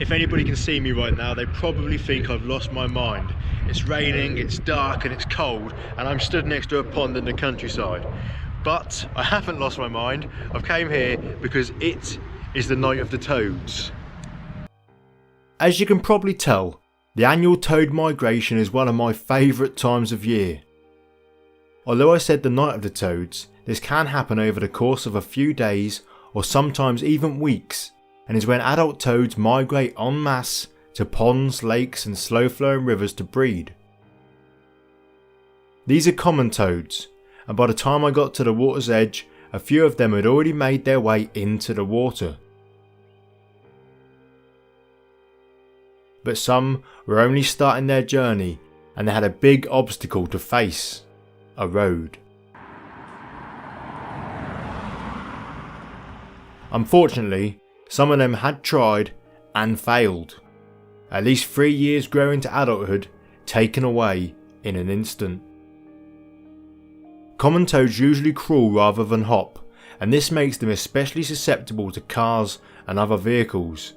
If anybody can see me right now, they probably think I've lost my mind. It's raining, it's dark and it's cold, and I'm stood next to a pond in the countryside. But I haven't lost my mind. I've came here because it is the night of the toads. As you can probably tell, the annual toad migration is one of my favourite times of year. Although I said the night of the toads, this can happen over the course of a few days or sometimes even weeks, and is when adult toads migrate en masse to ponds, lakes and slow flowing rivers to breed. These are common toads, and by the time I got to the water's edge, a few of them had already made their way into the water. But some were only starting their journey, and they had a big obstacle to face: a road. Unfortunately, some of them had tried and failed. At least 3 years growing to adulthood taken away in an instant. Common toads usually crawl rather than hop, and this makes them especially susceptible to cars and other vehicles.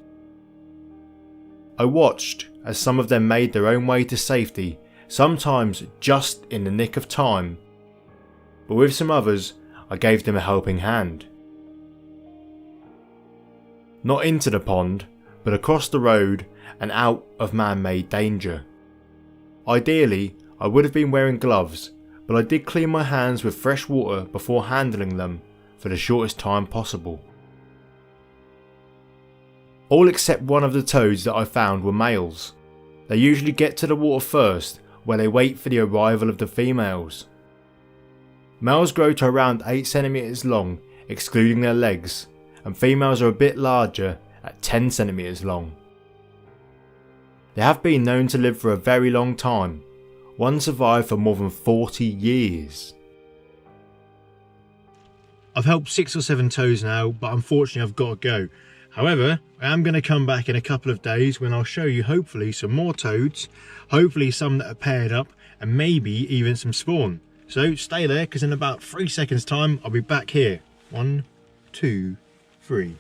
I watched as some of them made their own way to safety, sometimes just in the nick of time, but with some others I gave them a helping hand. Not into the pond, but across the road and out of man-made danger. Ideally, I would have been wearing gloves, but I did clean my hands with fresh water before handling them for the shortest time possible. All except one of the toads that I found were males. They usually get to the water first, where they wait for the arrival of the females. Males grow to around 8 cm long, excluding their legs, and females are a bit larger at 10 cm long. They have been known to live for a very long time. One survived for more than 40 years. I've helped 6 or 7 toads now, but unfortunately I've got to go. However, I am going to come back in a couple of days when I'll show you hopefully some more toads, hopefully some that are paired up, and maybe even some spawn. So stay there, because in about 3 seconds time I'll be back here. 1, 2, 3.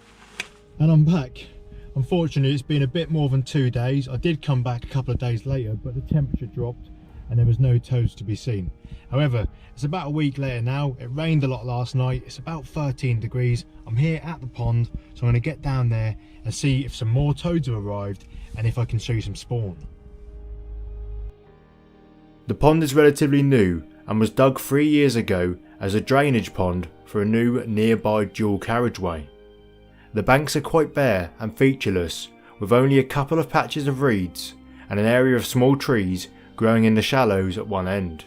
And I'm back. Unfortunately it's been a bit more than 2 days. I did come back a couple of days later, but the temperature dropped and there was no toads to be seen. However, it's about a week later now. It rained a lot last night. It's about 13 degrees. I'm here at the pond, so I'm going to get down there and see if some more toads have arrived and if I can show you some spawn. The pond is relatively new and was dug 3 years ago as a drainage pond for a new nearby dual carriageway. The banks are quite bare and featureless, with only a couple of patches of reeds and an area of small trees growing in the shallows at one end.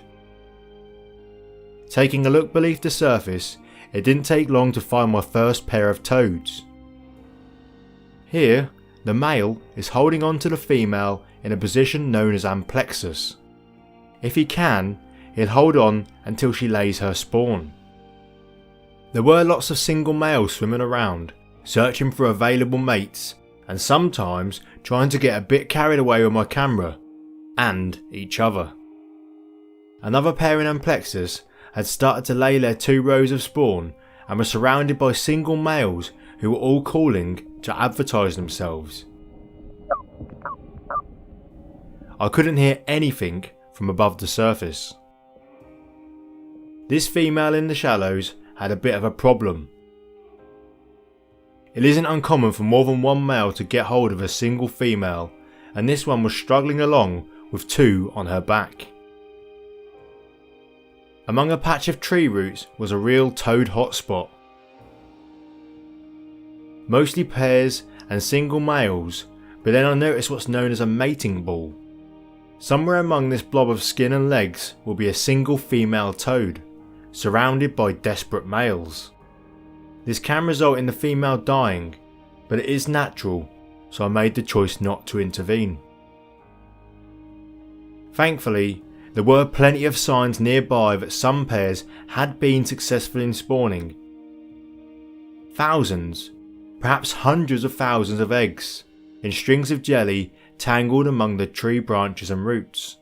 Taking a look beneath the surface, it didn't take long to find my first pair of toads. Here, the male is holding on to the female in a position known as amplexus. If he can, he'll hold on until she lays her spawn. There were lots of single males swimming around, searching for available mates, and sometimes trying to get a bit carried away with my camera and each other. Another pair in amplexus had started to lay their 2 rows of spawn and were surrounded by single males who were all calling to advertise themselves. I couldn't hear anything from above the surface. This female in the shallows had a bit of a problem. It isn't uncommon for more than one male to get hold of a single female, and this one was struggling along with 2 on her back. Among a patch of tree roots was a real toad hotspot. Mostly pairs and single males, but then I noticed what's known as a mating ball. Somewhere among this blob of skin and legs will be a single female toad, surrounded by desperate males. This can result in the female dying, but it is natural, so I made the choice not to intervene. Thankfully, there were plenty of signs nearby that some pairs had been successful in spawning. Thousands, perhaps hundreds of thousands of eggs in strings of jelly tangled among the tree branches and roots.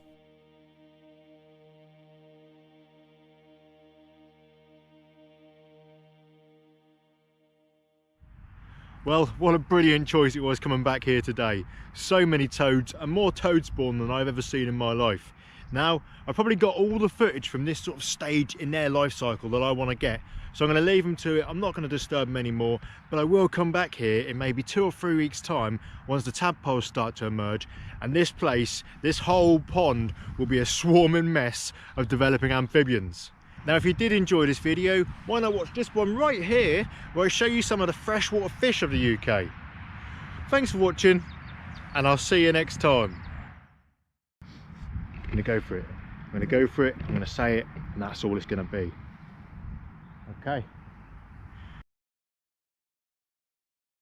Well, what a brilliant choice it was coming back here today. So many toads, and more toad spawn than I've ever seen in my life. Now, I've probably got all the footage from this sort of stage in their life cycle that I want to get. So I'm going to leave them to it. I'm not going to disturb them anymore, but I will come back here in maybe 2 or 3 weeks time once the tadpoles start to emerge, and this place, this whole pond, will be a swarming mess of developing amphibians. Now, if you did enjoy this video, why not watch this one right here where I show you some of the freshwater fish of the UK. Thanks for watching, and I'll see you next time. I'm going to go for it. I'm going to go for it, I'm going to say it, and that's all it's going to be. Okay.